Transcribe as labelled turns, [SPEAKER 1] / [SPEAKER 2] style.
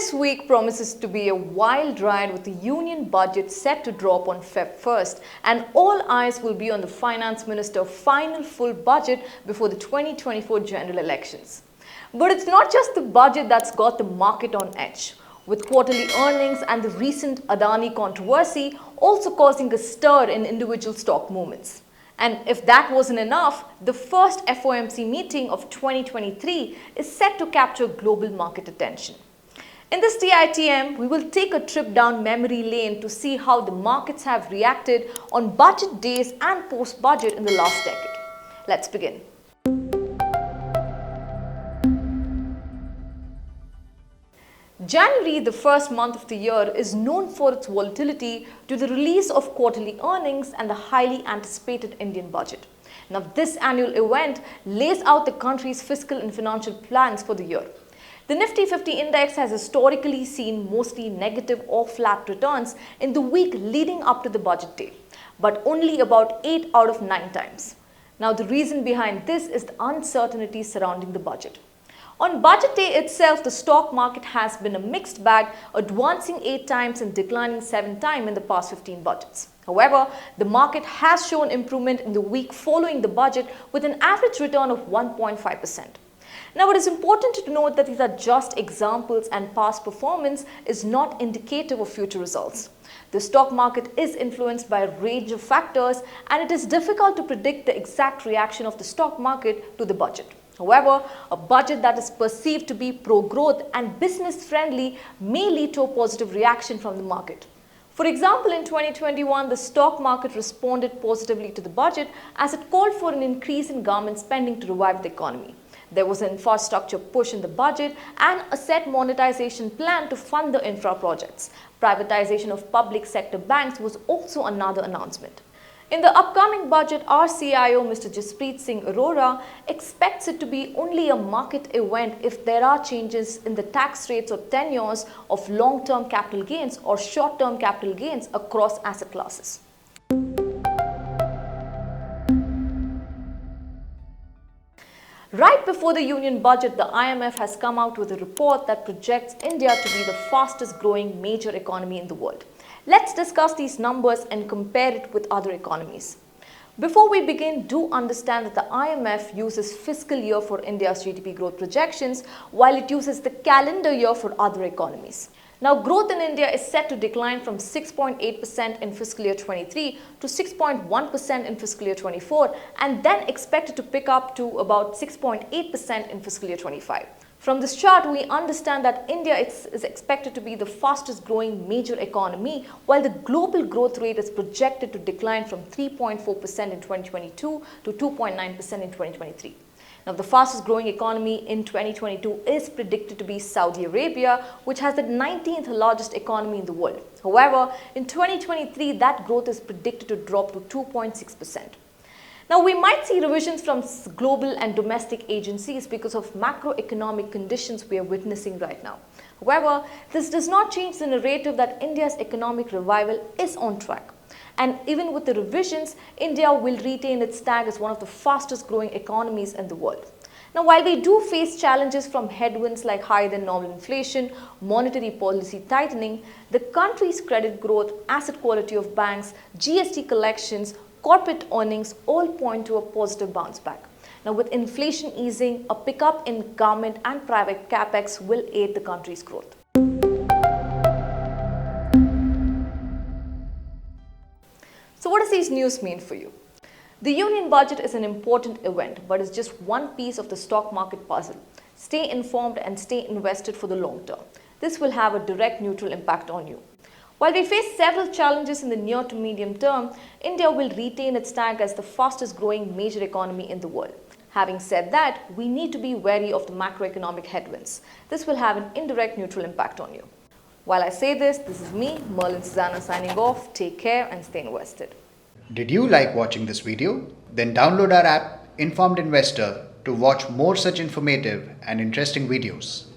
[SPEAKER 1] This week promises to be a wild ride with the union budget set to drop on Feb 1st, and all eyes will be on the finance minister's final full budget before the 2024 general elections. But it's not just the budget that's got the market on edge, with quarterly earnings and the recent Adani controversy also causing a stir in individual stock movements. And if that wasn't enough, the first FOMC meeting of 2023 is set to capture global market attention. In this TITM, we will take a trip down memory lane to see how the markets have reacted on budget days and post-budget in the last decade. Let's begin. January, the first month of the year, is known for its volatility due to the release of quarterly earnings and the highly anticipated Indian budget. Now, this annual event lays out the country's fiscal and financial plans for the year. The Nifty 50 index has historically seen mostly negative or flat returns in the week leading up to the budget day, but only about 8 out of 9 times. Now, the reason behind this is the uncertainty surrounding the budget. On budget day itself, the stock market has been a mixed bag, advancing 8 times and declining 7 times in the past 15 budgets. However, the market has shown improvement in the week following the budget with an average return of 1.5%. Now, it is important to note that these are just examples and past performance is not indicative of future results. The stock market is influenced by a range of factors, and it is difficult to predict the exact reaction of the stock market to the budget. However, a budget that is perceived to be pro-growth and business-friendly may lead to a positive reaction from the market. For example, in 2021, the stock market responded positively to the budget as it called for an increase in government spending to revive the economy. There was an infrastructure push in the budget and a set monetization plan to fund the infra projects. Privatization of public sector banks was also another announcement. In the upcoming budget, our CIO, Mr. Jaspreet Singh Arora, expects it to be only a market event if there are changes in the tax rates or tenures of long-term capital gains or short-term capital gains across asset classes. Right before the union budget, the IMF has come out with a report that projects India to be the fastest growing major economy in the world. Let's discuss these numbers and compare it with other economies. Before we begin, do understand that the IMF uses fiscal year for India's GDP growth projections, while it uses the calendar year for other economies. Now, growth in India is set to decline from 6.8% in fiscal year 23 to 6.1% in fiscal year 24, and then expected to pick up to about 6.8% in fiscal year 25. From this chart, we understand that India is expected to be the fastest growing major economy, while the global growth rate is projected to decline from 3.4% in 2022 to 2.9% in 2023. Now, the fastest growing economy in 2022 is predicted to be Saudi Arabia, which has the 19th largest economy in the world. However, in 2023, that growth is predicted to drop to 2.6%. Now, we might see revisions from global and domestic agencies because of macroeconomic conditions we are witnessing right now. However, this does not change the narrative that India's economic revival is on track. And even with the revisions, India will retain its tag as one of the fastest growing economies in the world. Now, while we do face challenges from headwinds like higher than normal inflation, monetary policy tightening, the country's credit growth, asset quality of banks, GST collections, corporate earnings all point to a positive bounce back. Now, with inflation easing, a pickup in government and private capex will aid the country's growth. So what does these news mean for you? The union budget is an important event, but it's just one piece of the stock market puzzle. Stay informed and stay invested for the long term. This will have a direct neutral impact on you. While we face several challenges in the near to medium term, India will retain its tag as the fastest growing major economy in the world. Having said that, we need to be wary of the macroeconomic headwinds. This will have an indirect neutral impact on you. While I say this is me, Merlin Susanna, signing off. Take care and stay invested.
[SPEAKER 2] Did you like watching this video? Then download our app, Informed Investor, to watch more such informative and interesting videos.